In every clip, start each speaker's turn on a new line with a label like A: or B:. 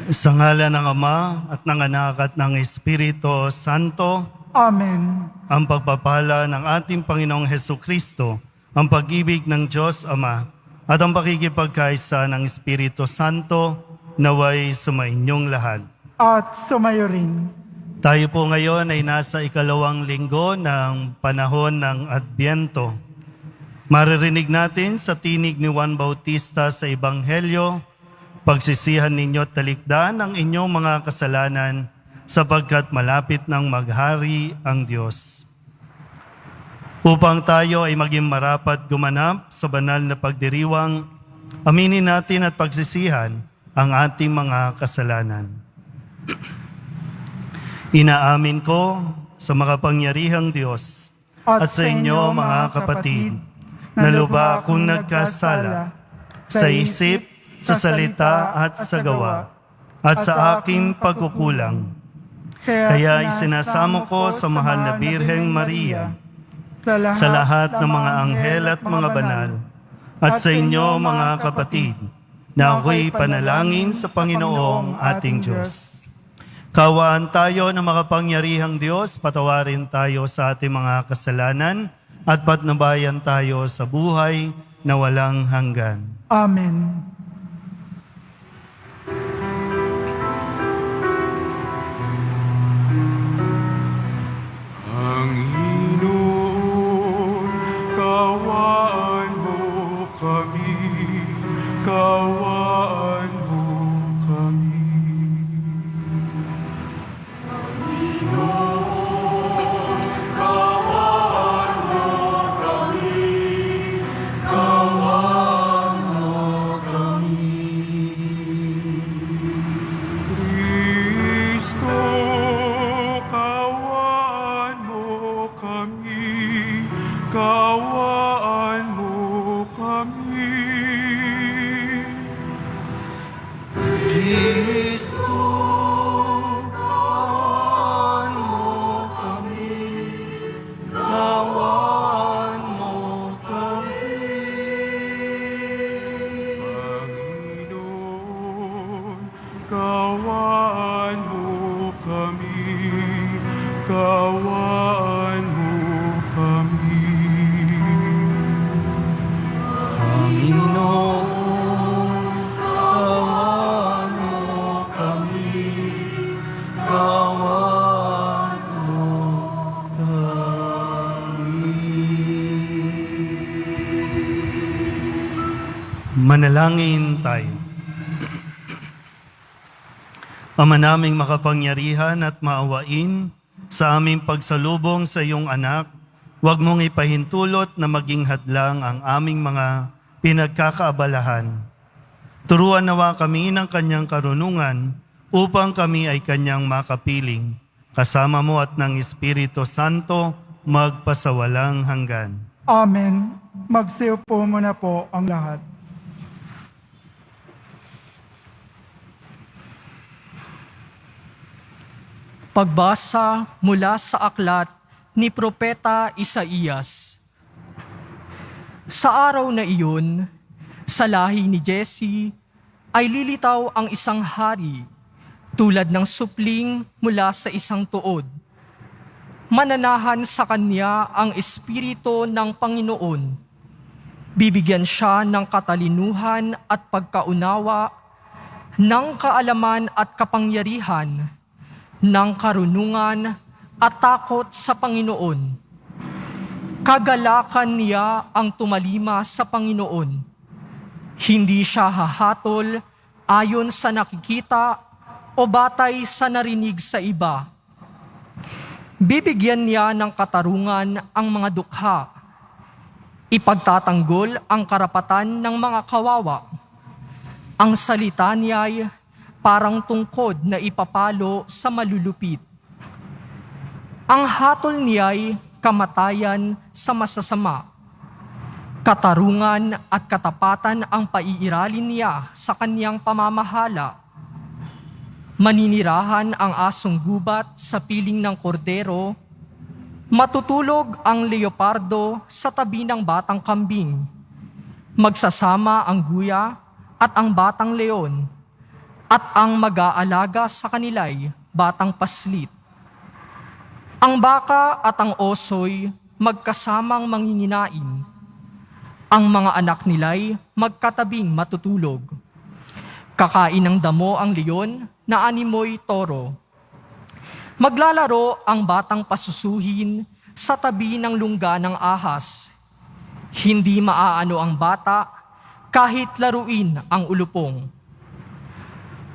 A: Sa ngalan ng Ama at ng Anak at ng Espiritu Santo,
B: Amen.
A: ang pagpapala ng ating Panginoong Hesukristo, ang pag-ibig ng Diyos Ama, at ang pakikipagkaisa ng Espiritu Santo, naway sumainyong lahat.
B: At sumayo rin.
A: Tayo po ngayon ay nasa ikalawang linggo ng panahon ng Adbyento. Maririnig natin sa tinig ni Juan Bautista sa Ebanghelyo, pagsisihan ninyo at talikdan ang inyong mga kasalanan sapagkat malapit nang maghari ang Diyos. Upang tayo ay maging marapat gumanap sa banal na pagdiriwang, aminin natin at pagsisihan ang ating mga kasalanan. Inaamin ko sa makapangyarihang Diyos at sa inyo mga kapatid, na luba akong nagkasala sa isip, sa salita at sa gawa, at sa aking pagkukulang. Kaya isinasamo ko sa mahal na Birheng Maria, sa lahat ng mga anghel at mga banal, at sa inyo mga kapatid, na ako'y panalangin sa Panginoong ating Diyos. Kawaan tayo ng makapangyarihang Diyos, patawarin tayo sa ating mga kasalanan, at patnubayan tayo sa buhay na walang hanggan.
B: Amen.
C: Panginoon, kawaan mo kami, kawaan mo kami. Panginoon, kawaan mo kami, kawaan mo kami. Kristo, kawaan mo kami, kawaan mo kami.
A: Kristo, kawaan mo kami, kawaan mo kami.
C: Panginoon, kawaan mo kami, kawaan mo kami.
A: Panginoon, kawaan mo kami, kawaan mo kami. Manalangin tayo. Ama naming makapangyarihan at maawain, sa aming pagsalubong sa iyong anak, huwag mong ipahintulot na maging hadlang ang aming mga pinagkakaabalahan. Turuan nawa kami ng kanyang karunungan upang kami ay kanyang makapiling, kasama mo at ng Espiritu Santo, magpasawalang hanggan.
B: Amen. Magsiupo muna po ang lahat.
D: Pagbasa mula sa aklat ni Propeta Isaías. Sa araw na iyon, sa lahi ni Jesse ay lilitaw ang isang hari, tulad ng supling mula sa isang tuod. Mananahan sa kanya ang Espiritu ng Panginoon. Bibigyan siya ng katalinuhan at pagkaunawa, ng kaalaman at kapangyarihan, ng karunungan at takot sa Panginoon. Kagalakan niya ang tumalima sa Panginoon. Hindi siya hahatol ayon sa nakikita o batay sa narinig sa iba. Bibigyan niya ng katarungan ang mga dukha. Ipagtatanggol ang karapatan ng mga kawawa. Ang salita niya'y parang tungkod na ipapalo sa malulupit. Ang hatol niya'y kamatayan sa masasama. Katarungan at katapatan ang paiiralin niya sa kanyang pamamahala. Maninirahan ang asong gubat sa piling ng kordero. Matutulog ang leopardo sa tabi ng batang kambing. Magsasama ang guya at ang batang leon. at ang mag-aalaga sa kanila'y batang paslit. Ang baka at ang oso'y magkasamang manginginain. Ang mga anak nila'y magkatabing matutulog. Kakain ng damo ang leon na animoy toro. Maglalaro ang batang pasusuhin sa tabi ng lungga ng ahas. Hindi maaano ang bata kahit laruin ang ulupong.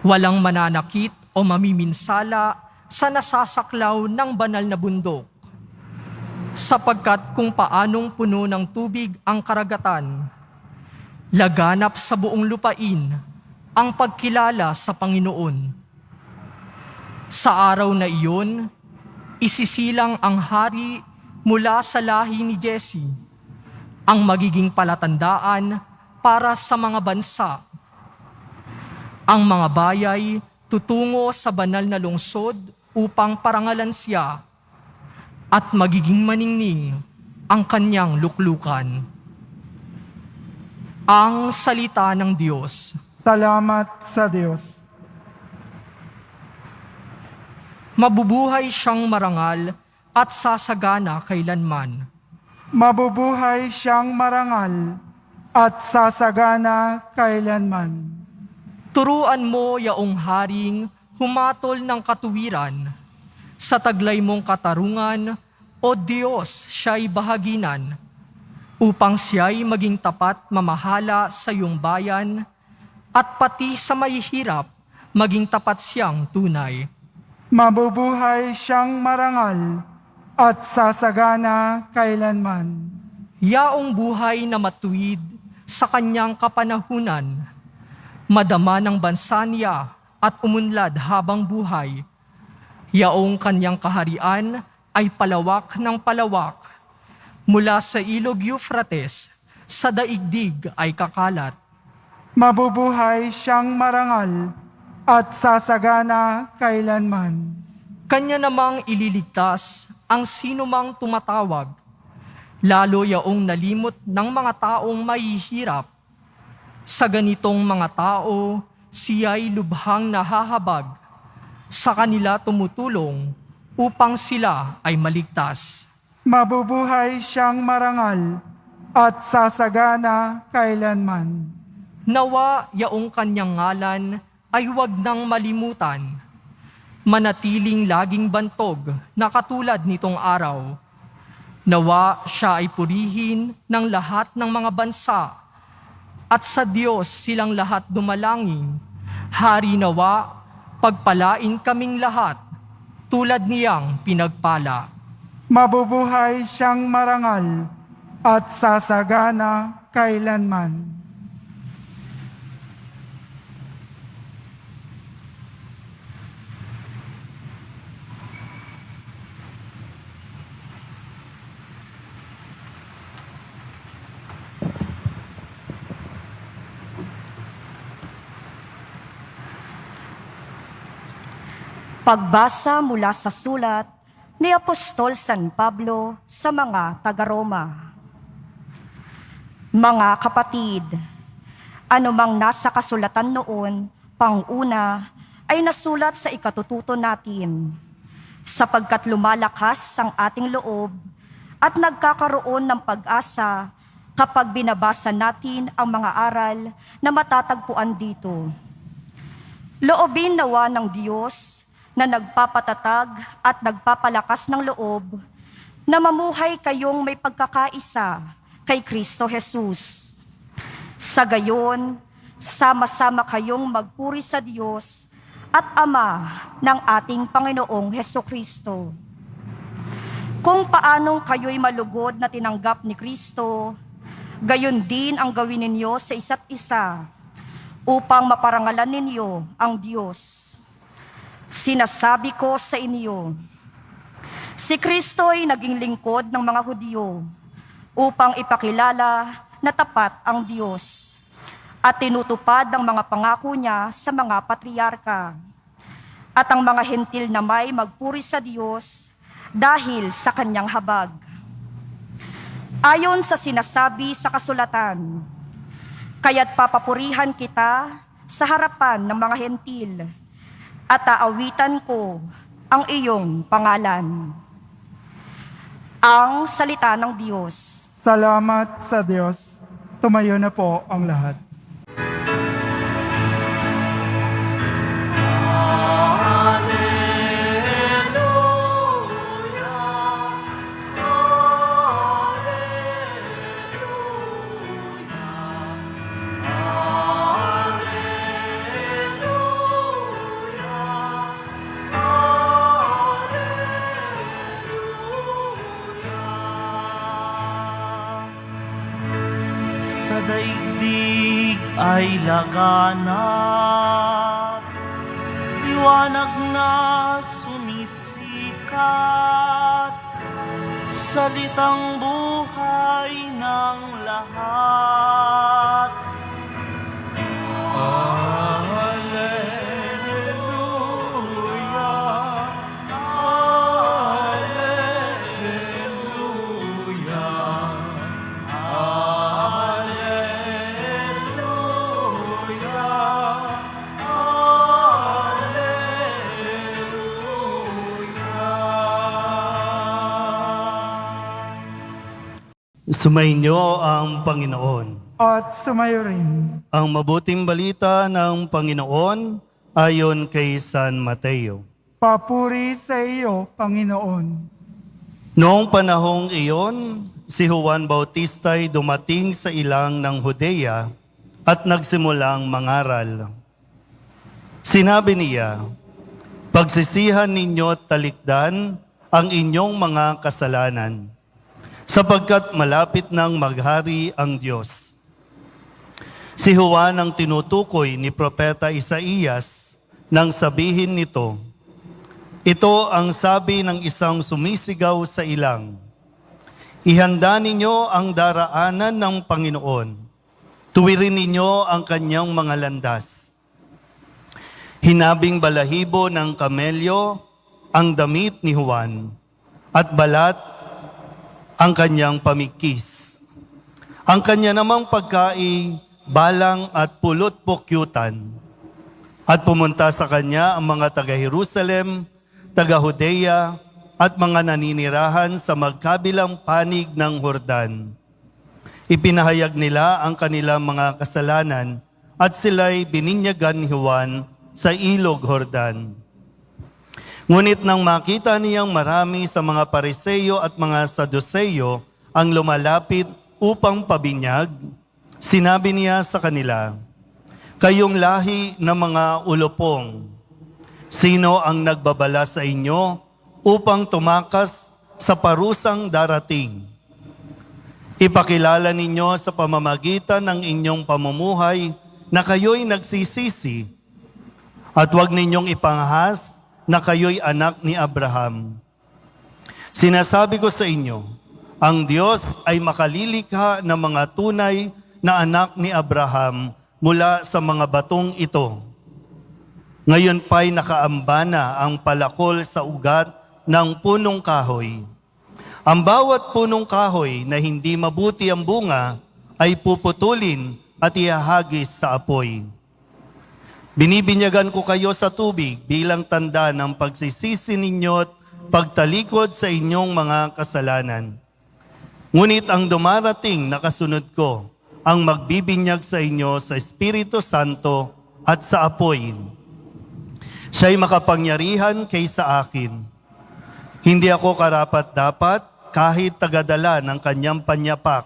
D: Walang mananakit o mamiminsala sa nasasaklaw ng banal na bundok. Sapagkat kung paanong puno ng tubig ang karagatan, laganap sa buong lupain ang pagkilala sa Panginoon. Sa araw na iyon, isisilang ang hari mula sa lahi ni Jesse, ang magiging palatandaan para sa mga bansa. Ang mga bayay tutungo sa banal na lungsod upang parangalan siya at magiging maningning ang kanyang luklukan. Ang salita ng Diyos.
B: Salamat sa Diyos.
D: Mabubuhay siyang marangal at sasagana kailanman.
B: Mabubuhay siyang marangal at sasagana kailanman.
D: Turuan mo yaong haring humatol ng katuwiran. Sa taglay mong katarungan, O Diyos, siya'y bahaginan, upang siya'y maging tapat mamahala sa iyong bayan, at pati sa mahihirap, maging tapat siyang tunay.
B: Mabubuhay siyang marangal at sasagana kailanman.
D: Yaong buhay na matuwid sa kanyang kapanahunan, madama ng bansa niya at umunlad habang buhay. Yaong kanyang kaharian ay palawak ng palawak. Mula sa ilog Euphrates, sa daigdig ay kakalat.
B: Mabubuhay siyang marangal at sasagana kailanman.
D: Kanya namang ililigtas ang sinumang tumatawag, lalo yaong nalimot ng mga taong mahihirap. Sa ganitong mga tao, siya'y lubhang nahahabag. Sa kanila tumutulong upang sila ay maligtas.
B: Mabubuhay siyang marangal at sasagana kailanman.
D: Nawa yaong kanyang ngalan ay huwag nang malimutan. Manatiling laging bantog na katulad nitong araw. Nawa siya ay purihin ng lahat ng mga bansa, at sa Diyos silang lahat dumalangin. Hari nawa, pagpalain kaming lahat, tulad niyang pinagpala.
B: Mabubuhay siyang marangal at sasagana kailanman.
E: Pagbasa mula sa sulat ni Apostol San Pablo sa mga taga-Roma. Mga kapatid, anumang nasa kasulatan noon, panguna, ay nasulat sa ikatututo natin, sapagkat lumalakas ang ating loob at nagkakaroon ng pag-asa kapag binabasa natin ang mga aral na matatagpuan dito. Loobin nawa ng Diyos na nagpapatatag at nagpapalakas ng loob, na mamuhay kayong may pagkakaisa kay Kristo Jesus. Sa gayon, sama-sama kayong magpuri sa Diyos at Ama ng ating Panginoong Hesukristo. Kung paanong kayo'y malugod na tinanggap ni Kristo, gayon din ang gawin ninyo sa isa't isa, upang maparangalan ninyo ang Diyos. Sinasabi ko sa inyo, si Kristo'y naging lingkod ng mga Hudyo upang ipakilala na tapat ang Diyos at tinutupad ang mga pangako niya sa mga patriarka. At ang mga hentil na may magpuri sa Diyos dahil sa kanyang habag. Ayon sa sinasabi sa kasulatan, kaya't papapurihan kita sa harapan ng mga hentil at aawitan ko ang iyong pangalan. Ang salita ng Diyos.
B: Salamat sa Diyos. Tumayo na po ang lahat.
F: Sa daigdig ay laganap, liwanag na sumisikat, salitang buhay ng lahat.
A: Sumainyo ang Panginoon.
B: At sumayo rin.
A: Ang mabuting balita ng Panginoon ayon kay San Mateo.
B: Papuri sa iyo, Panginoon.
A: Noong panahong iyon, si Juan Bautista ay dumating sa ilang ng Judea at nagsimulang mangaral. Sinabi niya, "Pagsisihan ninyo at talikdan ang inyong mga kasalanan, sapagkat malapit nang maghari ang Diyos." Si Juan ang tinutukoy ni Propeta Isaías nang sabihin nito, "Ito ang sabi ng isang sumisigaw sa ilang, ihanda ninyo ang daraanan ng Panginoon, tuwirin ninyo ang kanyang mga landas." Hinabing balahibo ng kamelyo ang damit ni Juan, at balat ang kanyang pamikis. Ang kanya namang pagkain, balang at pulot-pukyutan. At pumunta sa kanya ang mga taga-Jerusalem, taga-Judea, at mga naninirahan sa magkabilang panig ng Jordan. Ipinahayag nila ang kanilang mga kasalanan at sila'y bininyagan ni Juan sa ilog Jordan. Ngunit nang makita niyang marami sa mga Pariseo at mga Saduceo ang lumalapit upang pabinyag, sinabi niya sa kanila, "Kayong lahi ng mga ulupong, sino ang nagbabala sa inyo upang tumakas sa parusang darating? Ipakilala ninyo sa pamamagitan ng inyong pamumuhay na kayo'y nagsisisi, at huwag ninyong ipangahas na kayo'y anak ni Abraham. Sinasabi ko sa inyo, ang Diyos ay makalilikha ng mga tunay na anak ni Abraham mula sa mga batong ito. Ngayon pa'y nakaamba na ang palakol sa ugat ng punong kahoy. Ang bawat punong kahoy na hindi mabuti ang bunga ay puputulin at ihahagis sa apoy. Binibinyagan ko kayo sa tubig bilang tanda ng pagsisisi ninyo at pagtalikod sa inyong mga kasalanan. Ngunit ang dumarating na kasunod ko, ang magbibinyag sa inyo sa Espiritu Santo at sa apoy. Siya'y makapangyarihan kaysa akin. Hindi ako karapat-dapat kahit tagadala ng kanyang panyapak.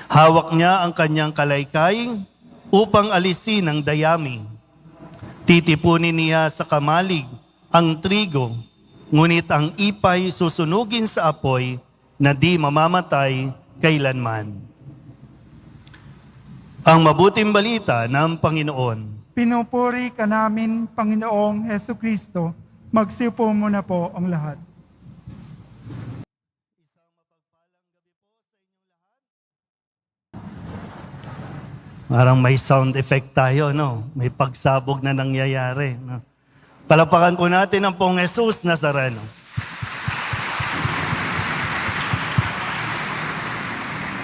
A: Hawak niya ang kanyang kalaykay upang alisin ang dayami. Titipunin niya sa kamalig ang trigo, ngunit ang ipay susunugin sa apoy na di mamamatay kailanman. Ang mabuting balita ng Panginoon.
B: Pinupuri ka namin, Panginoong Heso Kristo. Magsiupo muna po ang lahat.
A: Parang may sound effect tayo, no? May pagsabog na nangyayari. No? Palapakan po natin ang Pong Jesus Nazareno.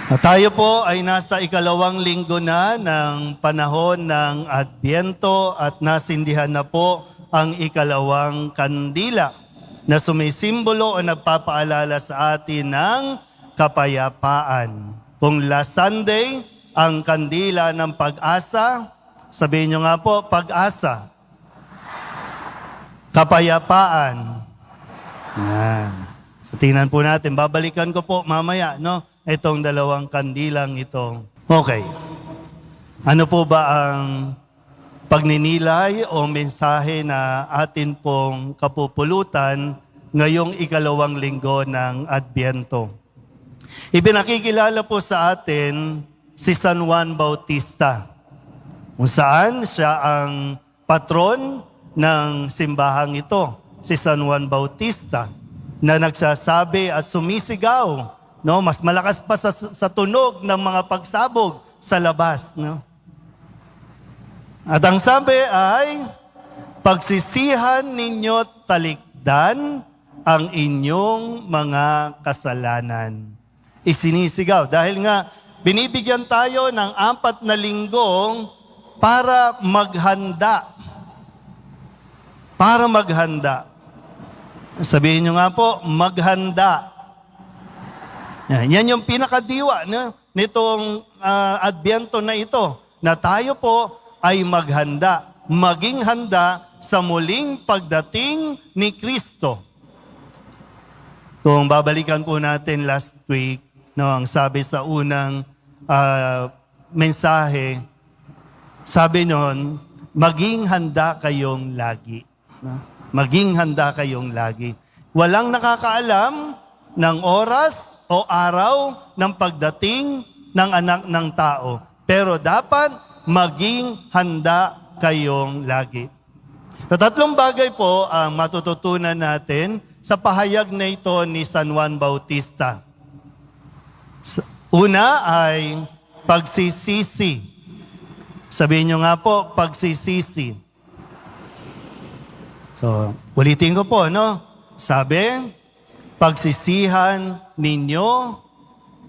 A: At tayo po ay nasa ikalawang linggo na ng panahon ng Adbyento at nasindihan na po ang ikalawang kandila na sumisimbolo o nagpapaalala sa atin ng kapayapaan. Kung last Sunday, ang kandila ng pag-asa, sabihin nyo nga po, pag-asa. Kapayapaan. Yan. So tingnan po natin, babalikan ko po mamaya, no? Itong dalawang kandilang ito. Okay. Ano po ba ang pagninilay o mensahe na atin pong kapupulutan ngayong ikalawang linggo ng Adbyento? Ipinakikilala po sa atin si San Juan Bautista, kung saan siya ang patron ng simbahang ito, si San Juan Bautista, na nagsasabi at sumisigaw, no, mas malakas pa sa tunog ng mga pagsabog sa labas, no? At ang sabi ay, pagsisihan ninyo talikdan ang inyong mga kasalanan. Isinisigaw dahil nga binibigyan tayo ng 4 na linggong para maghanda. Para maghanda. Sabihin nyo nga po, maghanda. Yan yung pinakadiwa, no, nitong Adbyento na ito, na tayo po ay maghanda, maging handa sa muling pagdating ni Kristo. Kung babalikan po natin last week, no, ang sabi sa unang mensahe, sabi noon, maging handa kayong lagi. No? Maging handa kayong lagi. Walang nakakaalam ng oras o araw ng pagdating ng anak ng tao. Pero dapat maging handa kayong lagi. Sa 3 bagay po ang matututunan natin sa pahayag na ito ni San Juan Bautista. Una ay pagsisisi. Sabihin nyo nga po, pagsisisi. So, ulitin ko po, no? Sabi, pagsisihan ninyo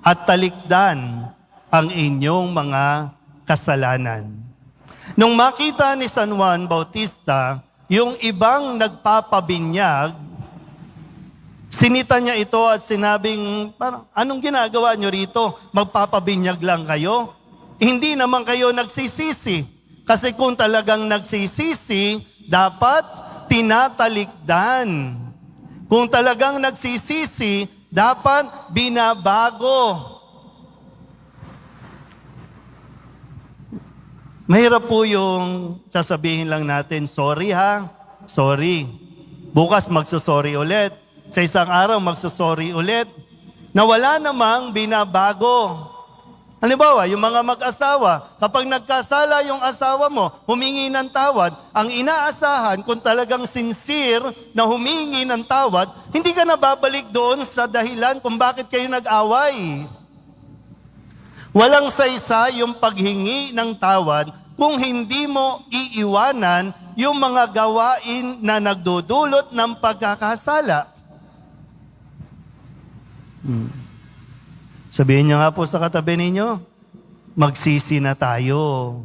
A: at talikdan ang inyong mga kasalanan. Nung makita ni San Juan Bautista, yung ibang nagpapabinyag, sinita niya ito at sinabing, parang, anong ginagawa nyo rito? Magpapabinyag lang kayo? Hindi naman kayo nagsisisi. Kasi kung talagang nagsisisi, dapat tinatalikdan. Kung talagang nagsisisi, dapat binabago. Mahirap po yung sasabihin lang natin, sorry ha, sorry. Bukas magsusorry ulit. Sa isang araw magsusorry ulit. Na wala namang binabago. Halimbawa, yung mga mag-asawa, kapag nagkasala yung asawa mo, humingi ng tawad, ang inaasahan kung talagang sincere na humingi ng tawad, hindi ka na babalik doon sa dahilan kung bakit kayo nag-away. Walang saysa yung paghingi ng tawad kung hindi mo iiwanan yung mga gawain na nagdudulot ng pagkakasala. Sabihin niyo nga po sa katabi ninyo, magsisi na tayo.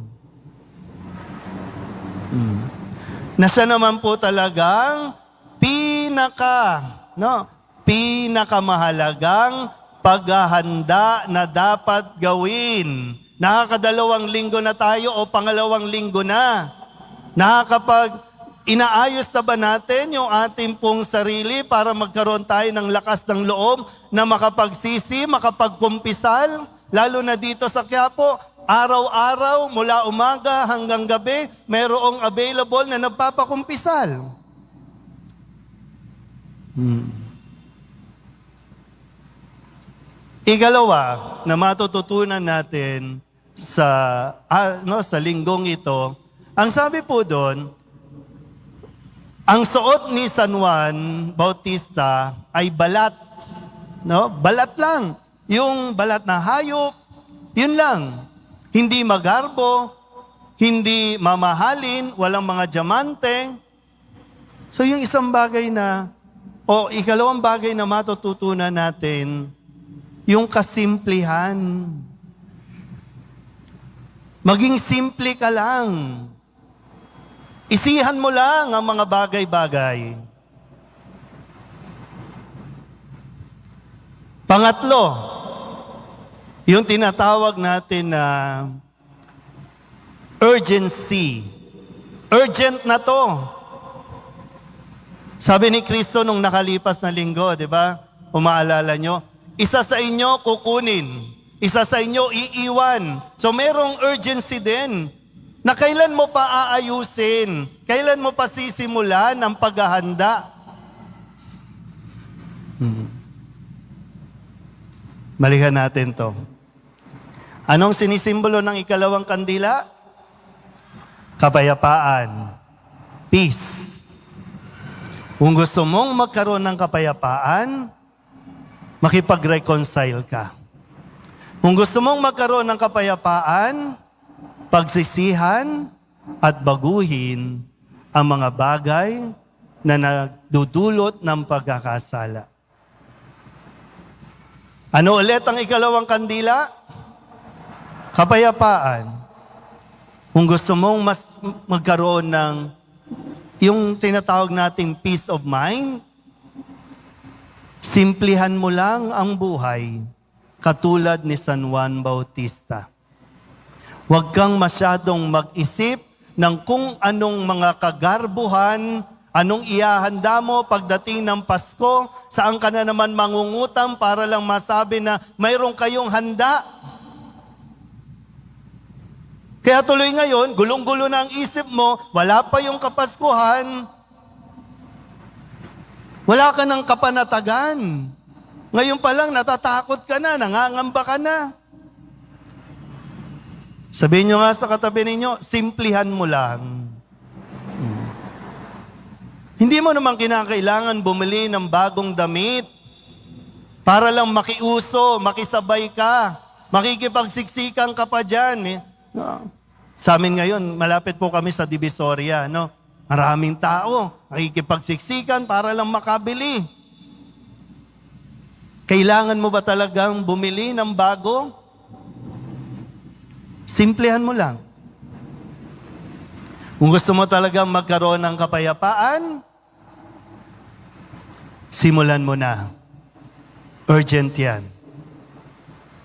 A: Na siya naman po talagang pinakamahalagang paghahanda na dapat gawin. Nakakadalawang linggo na tayo o pangalawang linggo na. Inaayos na ba natin yung ating pong sarili para magkaroon tayo ng lakas ng loob na makapagsisi, makapagkumpisal? Lalo na dito sa Quiapo, araw-araw mula umaga hanggang gabi, mayroong available na nagpapakumpisal. Ikalawa na matututunan natin sa linggong ito, ang sabi po doon, ang suot ni San Juan Bautista ay balat. No? Balat lang. Yung balat na hayop, yun lang. Hindi magarbo, hindi mamahalin, walang mga diamante. So yung isang bagay na, o ikalawang bagay na matututunan natin yung kasimplihan. Maging simple ka lang. Isihan mo lang ang mga bagay-bagay. Pangatlo, yung tinatawag natin na urgency. Urgent na to. Sabi ni Kristo nung nakalipas na linggo, di ba? Umaalala nyo? Isa sa inyo kukunin. Isa sa inyo iiwan. So merong urgency din na kailan mo pa aayusin, kailan mo pa sisimulan ang paghahanda. Balikan natin to. Anong sinisimbolo ng ikalawang kandila? Kapayapaan. Peace. Kung gusto mong magkaroon ng kapayapaan, makipag-reconcile ka. Kung gusto mong magkaroon ng kapayapaan, pagsisihan at baguhin ang mga bagay na nagdudulot ng pagkakasala. Ano ulit ang ikalawang kandila? Kapayapaan. Kung gusto mong mas magkaroon ng yung tinatawag nating peace of mind, simplihan mo lang ang buhay katulad ni San Juan Bautista. Huwag kang masyadong mag-isip ng kung anong mga kagarbuhan, anong ihahanda mo pagdating ng Pasko, saan ka na naman mangungutang para lang masabi na mayroon kayong handa. Kaya tuloy ngayon, gulong-gulo na ang isip mo, wala pa yung Kapaskuhan, wala ka ng kapanatagan. Ngayon pa lang, natatakot ka na, nangangamba ka na. Sabihin nyo nga sa katabi ninyo, simplihan mo lang. Hindi mo naman kinakailangan bumili ng bagong damit para lang makiuso, makisabay ka, makikipagsiksikan ka pa dyan. No. Sa amin ngayon, malapit po kami sa Divisoria. No? Maraming tao, makikipagsiksikan para lang makabili. Kailangan mo ba talagang bumili ng bago? Simplihan mo lang. Kung gusto mo talagang magkaroon ng kapayapaan, simulan mo na. Urgent yan.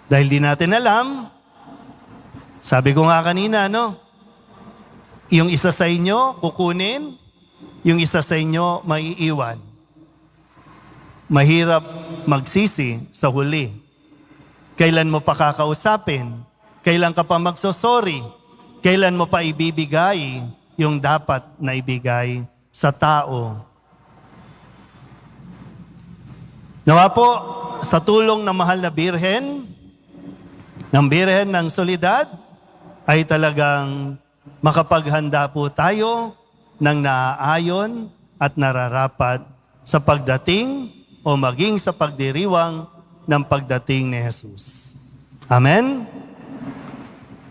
A: Dahil di natin alam, sabi ko nga kanina, no? Yung isa sa inyo, kukunin. Yung isa sa inyo, maiiwan. Mahirap magsisi sa huli. Kailan mo pa kakausapin? Kailan ka pa magsosorry? Kailan mo pa ibibigay yung dapat na ibigay sa tao? Nawa po, sa tulong ng mahal na Birhen, ng Birhen ng Solidad, ay talagang makapaghanda po tayo ng naaayon at nararapat sa pagdating o maging sa pagdiriwang ng pagdating ni Jesus. Amen?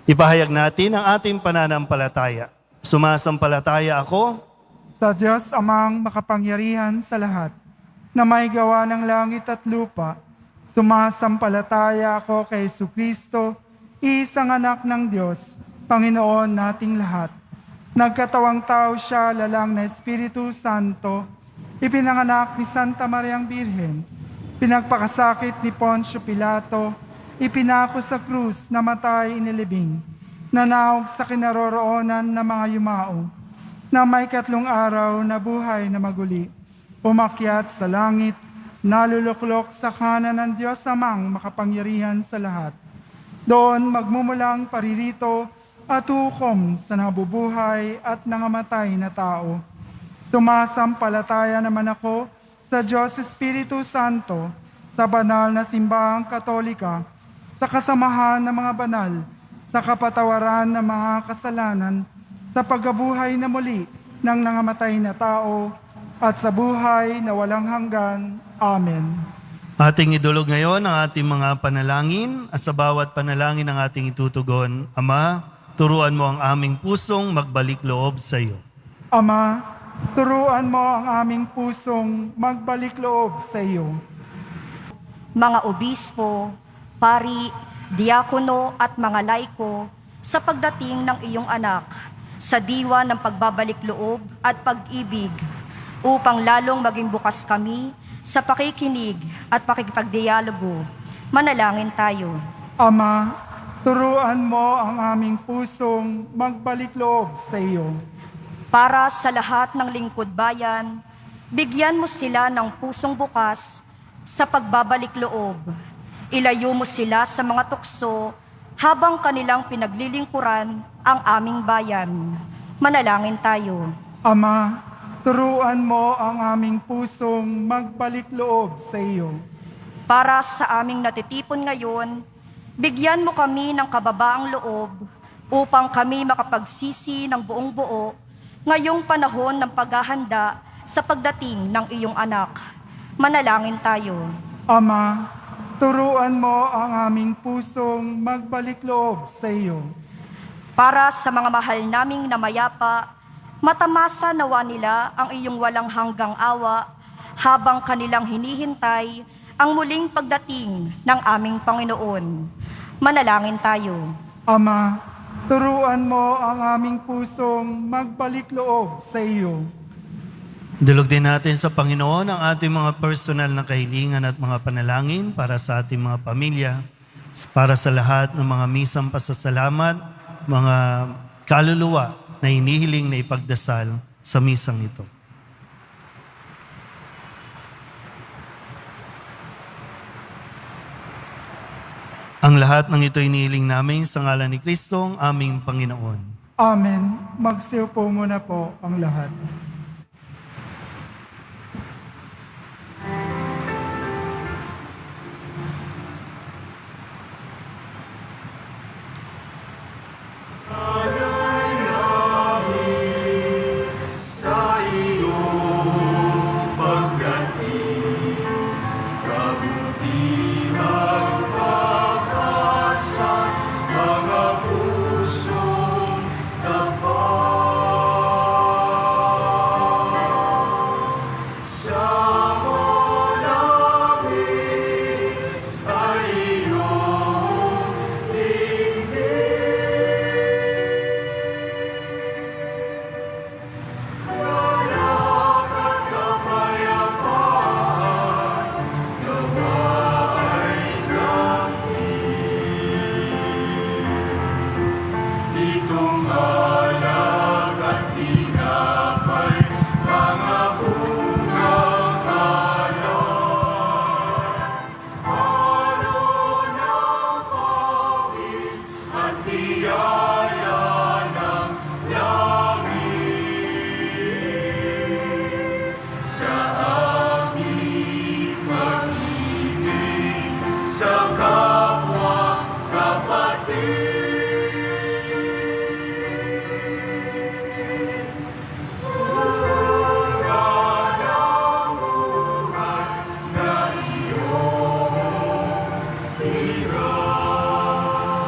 A: Ipahayag natin ang ating pananampalataya. Sumasampalataya ako
B: Sa Diyos amang makapangyarihan sa lahat, na may gawa ng langit at lupa, sumasampalataya ako kay Jesucristo, isang anak ng Diyos, Panginoon nating lahat. Nagkatawang tao siya, lalang na Espiritu Santo, ipinanganak ni Santa Mariang Birhen, pinagpakasakit ni Poncio Pilato, ipinako sa krus, namatay inilibing, nanawag sa kinaroroonan ng mga yumao, na may 3 araw na buhay na maguli, umakyat sa langit, naluluklok sa kanan ng Diyos amang makapangyarihan sa lahat. Doon magmumulang paririto at hukom sa nabubuhay at nangamatay na tao. Sumasampalataya naman ako sa Diyos Espiritu Santo, sa banal na simbahang katolika, sa kasamahan ng mga banal, sa kapatawaran ng mga kasalanan, sa pagkabuhay na muli ng nangamatay na tao, at sa buhay na walang hanggan. Amen.
A: Ating idulog ngayon ang ating mga panalangin at sa bawat panalangin ang ating itutugon. Ama, turuan mo ang aming pusong magbalik loob sa iyo.
B: Ama, turuan mo ang aming pusong magbalik loob sa iyo.
E: mga obispo, pari, diakono at mga laiko sa pagdating ng iyong anak sa diwa ng pagbabalik loob at pag-ibig upang lalong maging bukas kami sa pakikinig at pakikipagdialogo. Manalangin tayo.
B: Ama, turuan mo ang aming pusong magbalik loob sa iyo.
E: Para sa lahat ng lingkod bayan, bigyan mo sila ng pusong bukas sa pagbabalik loob. Ilayo mo sila sa mga tukso habang kanilang pinaglilingkuran ang aming bayan. Manalangin tayo.
B: Ama, turuan mo ang aming pusong magbalik loob sa iyo.
E: Para sa aming natitipon ngayon, bigyan mo kami ng kababaang loob upang kami makapagsisi ng buong buo ngayong panahon ng paghahanda sa pagdating ng iyong anak. Manalangin tayo.
B: Ama, turuan mo ang aming pusong magbalik loob sa iyo.
E: Para sa mga mahal naming namayapa, matamasa nawa nila ang iyong walang hanggang awa habang kanilang hinihintay ang muling pagdating ng aming Panginoon. Manalangin tayo.
B: Ama, turuan mo ang aming pusong magbalik loob sa iyo.
A: Dulog din natin sa Panginoon ang ating mga personal na kahilingan at mga panalangin para sa ating mga pamilya, para sa lahat ng mga misang pasasalamat, mga kaluluwa na hinihiling na ipagdasal sa misang ito. Ang lahat ng ito inihiling namin sa ngalan ni Kristo, ang aming Panginoon.
B: Amen. Magsiupo muna po ang lahat.
C: Sa iyong pagdating, kabutihang pag-asa, mga pusong tapat. Sama namin ay iyong dinggin. Galak at kapayapaan, nawa ay ditong alak at tinapay, mga bungang alak. Halo ng pawis at biyaya ng langit. Sa aming pag-ibig sa kapwa kapatid.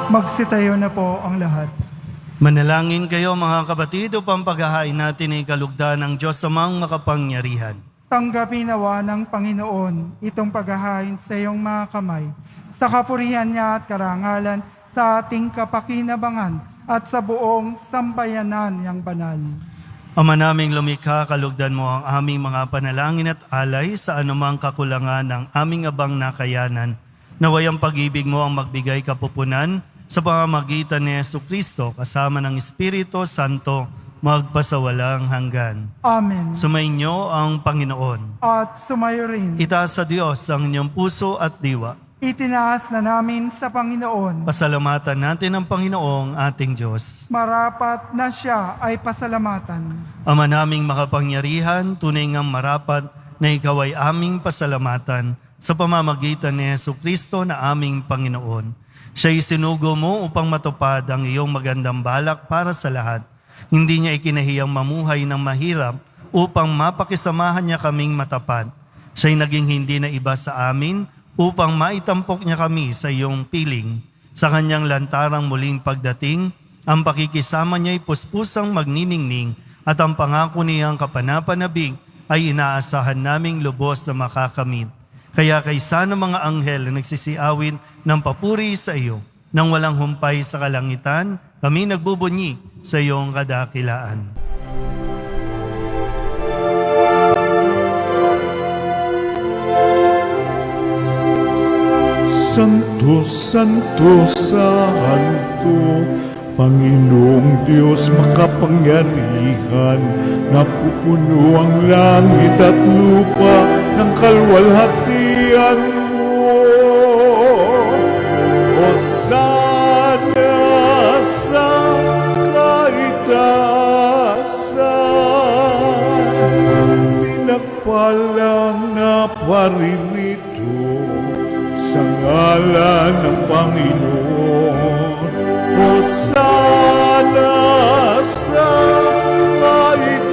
B: Magsitayo na po ang lahat.
A: Manalangin kayo mga kapatid upang paghahain natin ay kalugdan ng Diyos amang makapangyarihan.
B: Tanggapin nawa ng Panginoon itong paghahain sa iyong mga kamay, sa kapurihan niya at karangalan, sa ating kapakinabangan at sa buong sambayanan niyang banal.
A: Ama naming lumikha, kalugdan mo ang aming mga panalangin at alay sa anumang kakulangan ng aming abang nakayanan. Naway ang pag-ibig mo ang magbigay kapupunan sa pamamagitan ni Jesucristo kasama ng Espiritu Santo magpasawalang hanggan.
B: Amen.
A: Sumainyo ang Panginoon.
B: At sumayo rin.
A: Itaas sa Diyos ang inyong puso at diwa.
B: Itinaas na namin sa Panginoon.
A: Pasalamatan natin ang Panginoong ating Diyos.
B: Marapat na siya ay pasalamatan.
A: Ama naming makapangyarihan, tunay ngang marapat na ikaw ay aming pasalamatan sa pamamagitan ni Jesucristo na aming Panginoon. Siya'y sinugo mo upang matupad ang iyong magandang balak para sa lahat. Hindi niya ikinahiyang mamuhay ng mahirap upang mapakisamahan niya kaming matapat. Siya'y naging hindi na iba sa amin upang maitampok niya kami sa iyong piling. Sa kanyang lantarang muling pagdating, ang pakikisama niya'y puspusang magniningning at ang pangako niyang kapanapanabik ay inaasahan naming lubos na makakamit. Kaya kaysa ng mga anghel na nagsisiawin ng papuri sa iyo, nang walang humpay sa kalangitan, kami nagbubunyi sa iyong kadakilaan.
C: Santo, Santo, Santo, Panginoong Diyos makapangyarihan, napupuno ang langit at lupa ng kalwalhatian mo. Hosana sa kaitaasan, pinagpalang na paririto sa ngalan ng Panginoon. Hosana sa kaitaasan.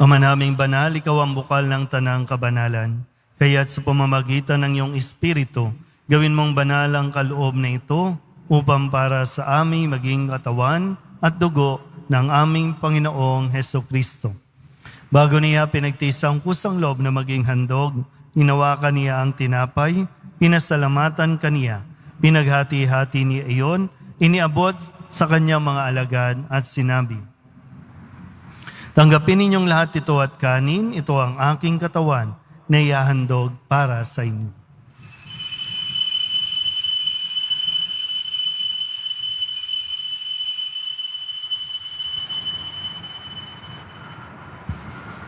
A: Ama naming banal, ikaw ang bukal ng tanang kabanalan. Kaya't sa pamamagitan ng iyong Espiritu, gawin mong banal ang kaloob na ito upang para sa aming maging katawan at dugo ng aming Panginoong Heso Kristo. Bago niya pinagtiis ang kusang loob na maging handog, hinawakan niya ang tinapay, pinasalamatan kaniya, pinaghati-hati niya iyon, iniabot sa kanyang mga alagad at sinabi, "Tanggapin ninyong lahat ito at kanin, ito ang aking katawan na ihahandog para sa inyo."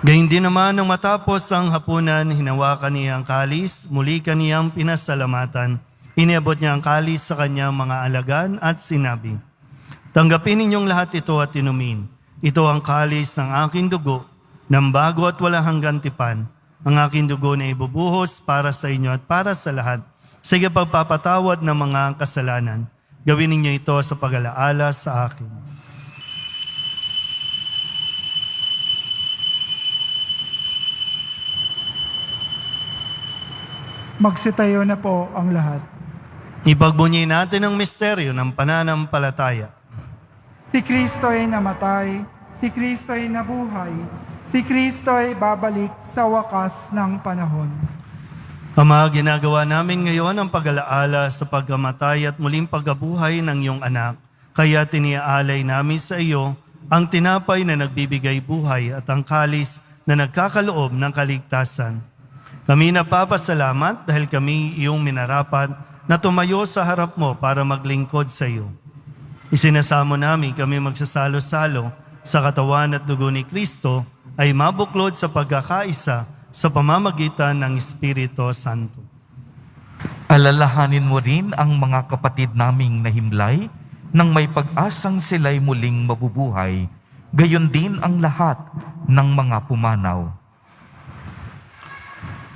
A: Gayun din naman nang matapos ang hapunan, hinawakan niya ang kalis, muli kaniyang pinasalamatan. Iniabot niya ang kalis sa kanyang mga alagad at sinabi, "Tanggapin ninyong lahat ito at inumin. Ito ang kalis ng aking dugo, ng bago at walang hanggang tipan. Ang aking dugo na ibubuhos para sa inyo at para sa lahat, sa pagpapatawad ng mga kasalanan. Gawin ninyo ito sa pag-alaala sa akin."
B: Magsitayo na po ang lahat.
A: Ipagbunyi natin ang misteryo ng pananampalataya.
B: Si Kristo ay namatay, si Kristo ay nabuhay, si Kristo ay babalik sa wakas ng panahon.
A: Ama, ginagawa namin ngayon ang pag-alaala sa pagkamatay at muling pagkabuhay ng iyong anak. Kaya tiniaalay namin sa iyo ang tinapay na nagbibigay buhay at ang kalis na nagkakaloob ng kaligtasan. Kami napapasalamat dahil kami iyong minarapat na tumayo sa harap mo para maglingkod sa iyo. Isinasamo namin kami magsasalo-salo sa katawan at dugo ni Kristo ay mabuklod sa pagkakaisa sa pamamagitan ng Espiritu Santo.
G: Alalahanin mo rin ang mga kapatid naming nahimlay nang may pag-asang sila'y muling mabubuhay, gayon din ang lahat ng mga pumanaw.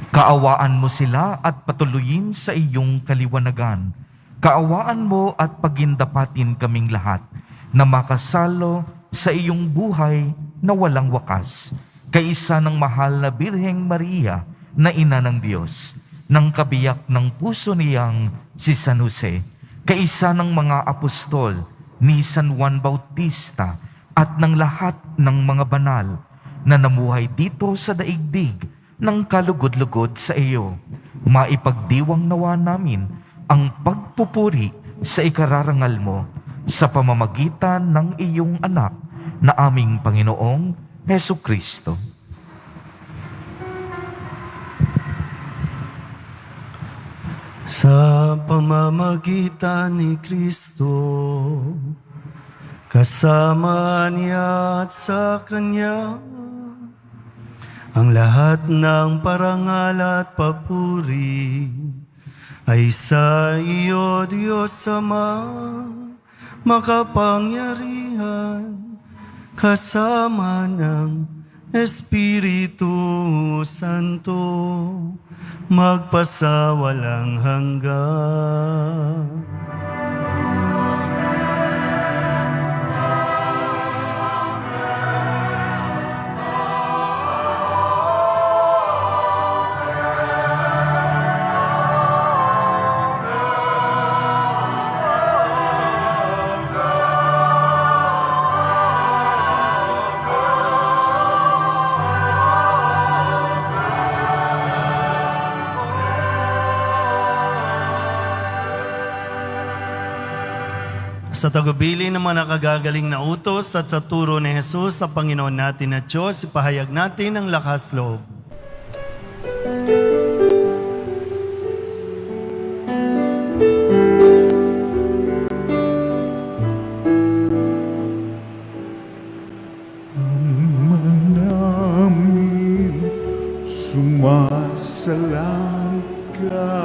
G: Kaawaan mo sila at patuloyin sa iyong kaliwanagan. Kaawaan mo at pagindapatin kaming lahat na makasalo sa iyong buhay na walang wakas. Kaisa ng mahal na Birheng Maria na ina ng Diyos, ng kabiyak ng puso niyang si San Jose, kaisa ng mga apostol ni San Juan Bautista at ng lahat ng mga banal na namuhay dito sa daigdig ng kalugod-lugod sa iyo, maipagdiwang nawa namin ang pagpupuri sa ikararangal mo sa pamamagitan ng iyong anak na aming Panginoong Heso Kristo.
A: Sa pamamagitan ni Kristo, kasama niya at sa Kanya, ang lahat ng parangal at papuri ay sa iyo, Diyos Ama, makapangyarihan, kasama ng Espiritu Santo, magpasawalang hanggan. Sa tagubili ng mga nakagagaling na utos at sa turo ni Jesus sa Panginoon natin at Diyos, ipahayag natin ang lakas loob.
C: namin sumasalang ka,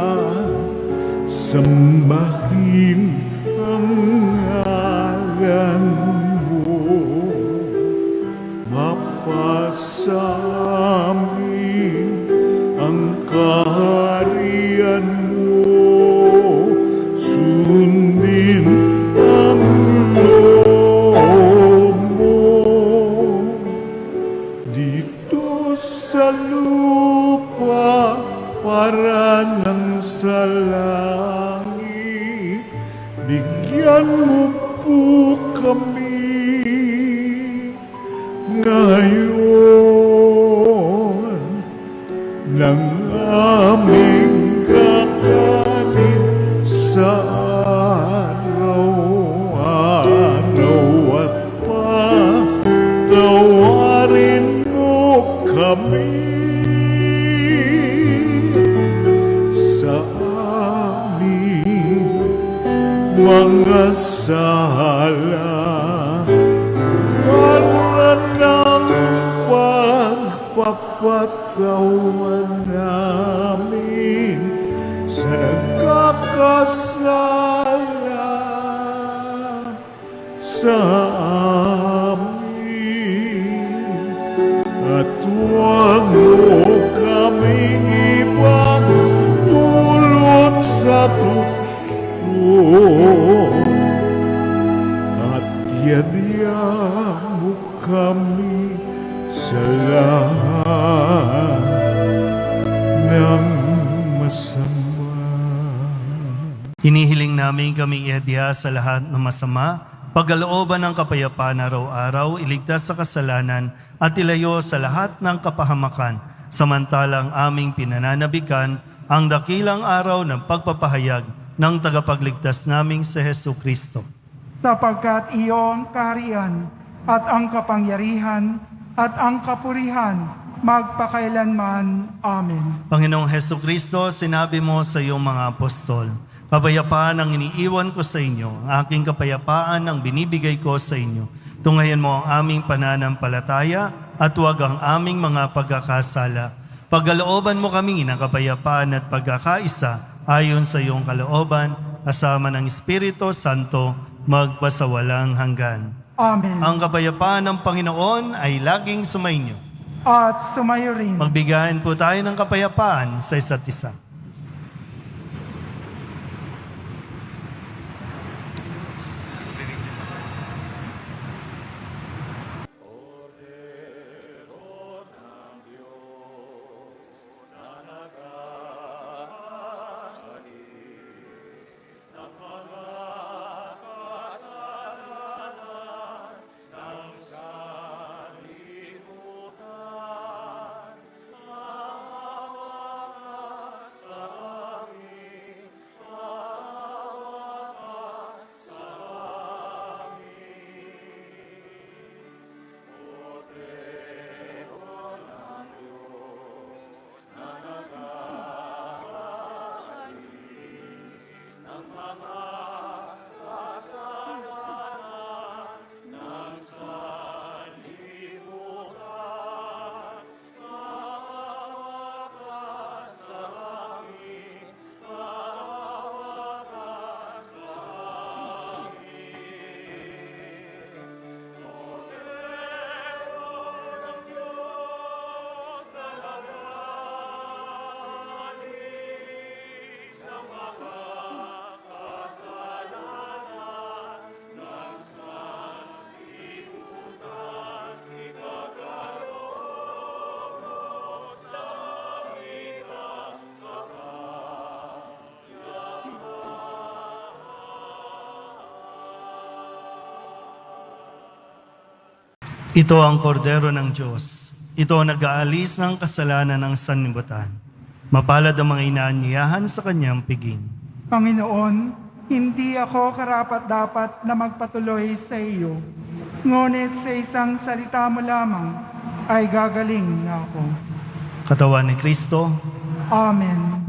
C: sambahin ang ngalan mo, mapasamin ang kaharian mo, sundin ang loob mo dito sa lupa para nang sa langit. Bigyan mo po kami ngayon ng aming kakanin sa araw-araw at patawarin mo kami sa aming mga sala para ng pagpapatawan namin sa nagkakasala sa amin, at huwag mo kaming ibang dulot sa tukso, at yadya mo kami sa lahat ng masama.
A: Hinihiling namin kami iadya sa lahat ng masama, pagkalooban ng kapayapaan araw-araw, iligtas sa kasalanan at ilayo sa lahat ng kapahamakan, samantalang aming pinananabikan ang dakilang araw ng pagpapahayag ng tagapagligtas naming si Hesu Kristo.
B: Sapagkat iyong kaharian at ang kapangyarihan at ang kapurihan magpakailanman. Amen.
A: Panginoong Hesu Kristo, sinabi mo sa iyong mga apostol, kapayapaan ang iniiwan ko sa inyo, ang aking kapayapaan ang binibigay ko sa inyo. Tungayan mo ang aming pananampalataya at huwag ang aming mga pagkakasala. Pagkalooban mo kami ng kapayapaan at pagkakaisa ayon sa iyong kalooban, kasama ng Espiritu Santo, magpasawalang hanggan.
B: Amen.
A: Ang kapayapaan ng Panginoon ay laging sumainyo.
B: At sumayo rin.
A: Magbigayan po tayo ng kapayapaan sa isa't isa. Ito ang kordero ng Diyos. Ito ang nag-aalis ng kasalanan ng sanlibutan. Mapalad ang mga inaanyayahan sa kanyang piging.
B: Panginoon, hindi ako karapat-dapat na magpatuloy sa iyo. Ngunit sa isang salita mo lamang ay gagaling na ako.
A: Katawan ni Kristo,
B: Amen.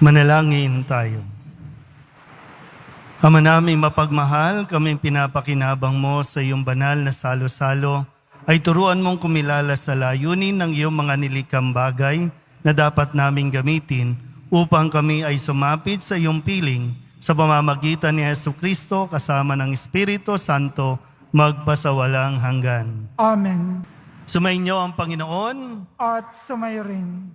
A: manalangin tayo. Ama naming mapagmahal, kaming pinapakinabang mo sa iyong banal na salo-salo, ay turuan mong kumilala sa layunin ng iyong mga nilikang bagay na dapat naming gamitin upang kami ay sumapit sa iyong piling sa pamamagitan ni Jesucristo kasama ng Espiritu Santo magpasawalang hanggan.
B: Amen.
A: Sumainyo ang Panginoon.
B: At sumayo rin.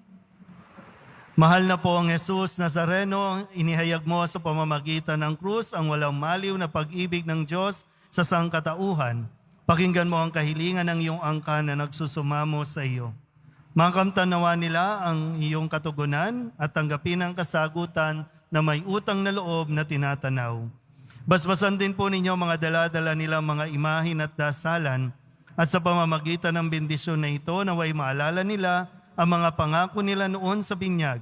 A: Mahal na po ang Jesus Nazareno, inihayag mo sa pamamagitan ng krus ang walang maliw na pag-ibig ng Diyos sa sangkatauhan. Pakinggan mo ang kahilingan ng iyong angkan na nagsusumamo sa iyo. Makamtanawa nila ang iyong katugunan at tanggapin ang kasagutan na may utang na loob na tinatanaw. Basbasan din po ninyo mga dala-dala nilang mga imahin at dasalan at sa pamamagitan ng bendisyon na ito naway maalala nila ang mga pangako nila noon sa binyag,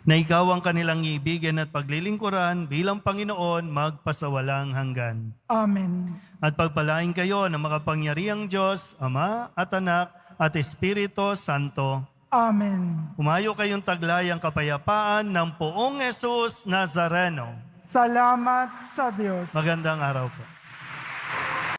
A: na ikaw ang kanilang ibigin at paglilingkuran bilang Panginoon magpasawalang hanggan.
B: Amen.
A: At pagpalain kayo ng makapangyarihang Diyos, Ama at Anak at Espiritu Santo.
B: Amen.
A: Umayo kayong taglayang kapayapaan ng poong Jesus Nazareno.
B: Salamat sa Diyos.
A: Magandang araw po.